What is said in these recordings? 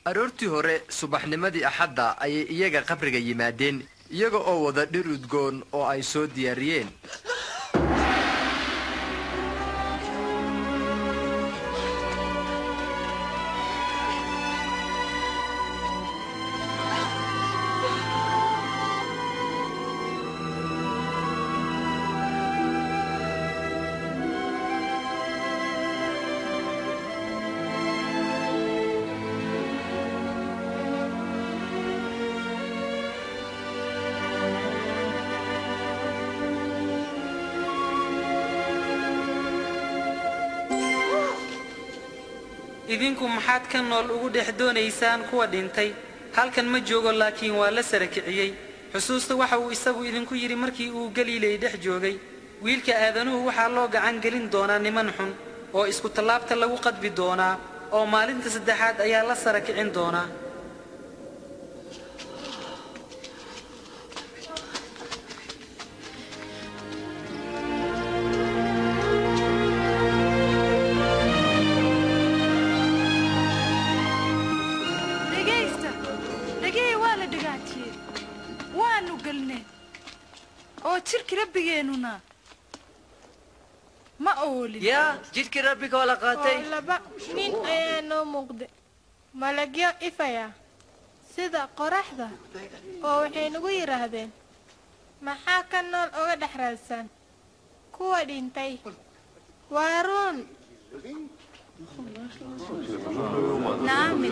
aroortii hore subaxnimadii axadda ayay iyaga qabriga yimaadeen iyaga oo wada dhir udgoon oo ay soo diyaariyeen. idinku maxaad ka nool ugu dhex doonaysaan kuwa dhintay halkan ma joogo laakiin waa la sarakiciyay xusuusta waxa uu isagu idinku yiri markii uu Galiiley dhex joogay wiilka aadanuhu waxa loo gacan gelin doonaa niman xun oo isku talaabta lagu qadbi doonaa oo maalinta saddexaad ayaa la sarakicin doonaa ربينا ما أولي يا جيتك ربك ولا قاتي ولا بقى مين أنا مقد ملقيا إفيا سيدا قرحدا أو حين غير هذين ما حاكنا الأول حراسان كوا دينتي وارون نعم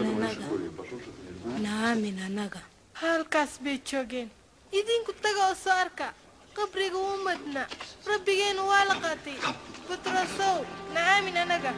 نجا هالكاس بيتشوجين إذن كنت جالس أركع قبرك ومدنا ربيين والقاتي بترسو نعامنا نجا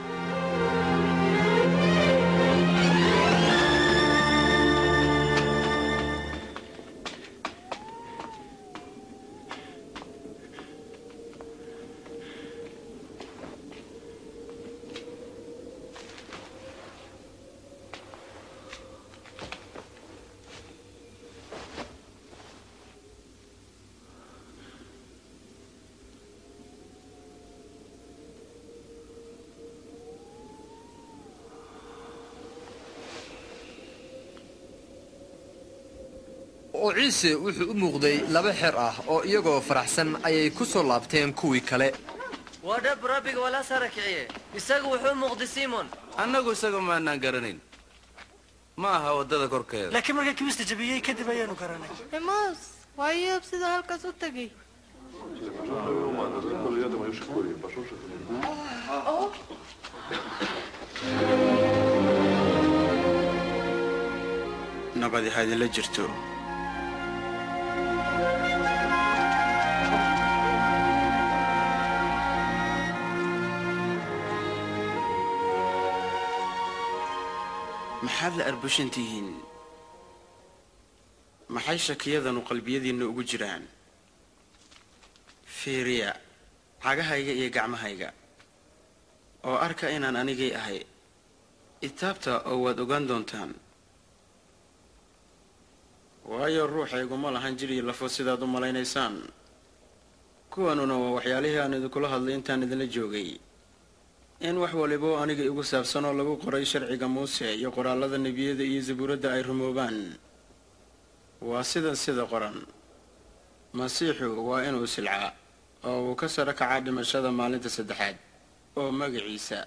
oo ciise wuxuu u muuqday laba xeer ah oo iyagoo faraxsan ayay ku soo laabteen kuwii kale wadab rabbiga wala sarakiciye isagu wuxuu muuqday Simon annagu isaga ma aanan garanayn ma aha wadada korkeeda laakiin markii kimista jabiyay kadib ayaanu garanay Emos waayib sida halkaas u tagay nabadi haydin la jirto maxaad la arbushantihiin maxay shakiyadanu qalbiyadiinna ugu jiraan fiiriya cagahayga iyo gacmahayga oo arka inaan anigay ahay itaabta oo waad ogaan doontaan waayo ruuxaygu ma lahan jir iyo lafo sidaad u malaynaysaan kuwanuna waa waxyaalihii aan idinkula hadlay intaan idinla joogay in wax waliba aniga igu saabsan oo lagu qoray sharciga Muuse iyo qoraalada nebiyada iyo zabuurada ay rumoobaan waa sida qoran masiixu waa inuu silcaa oo uu ka sara kacaa dhimashada maalinta saddexaad oo magaciisa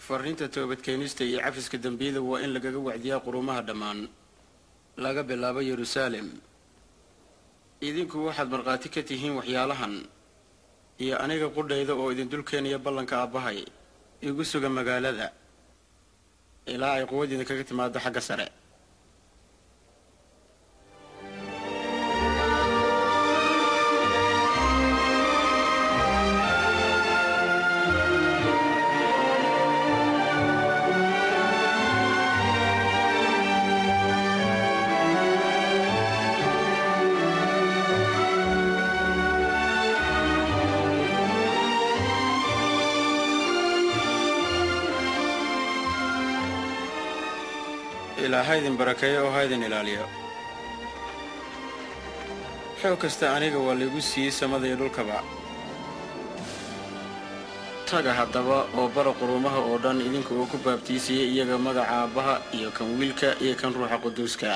fariinta toobadkeenista iyo cafiska dambiyada waa in lagaga wacdiyaa qurumaha dhammaan laga bilaabo Yerusalem idinku waxaad marqaati ka tihiin waxyaalahan iyo aniga qudhayda oo idin dulkeenaya ballanka Aabbahay igu suga magaalada ilaa ay quwadiina kaga timaado xagga sare haydin barakeeyo oo haydin ilaaliyo xoog kasta aniga waa lagu siiyay samada iyo dhulkaba taga haddaba oo bara quruumaha oo dhan idinka oo ku baabtiisiyey iyaga magaca aabbaha iyo kan wiilka iyo kan ruuxa quduuska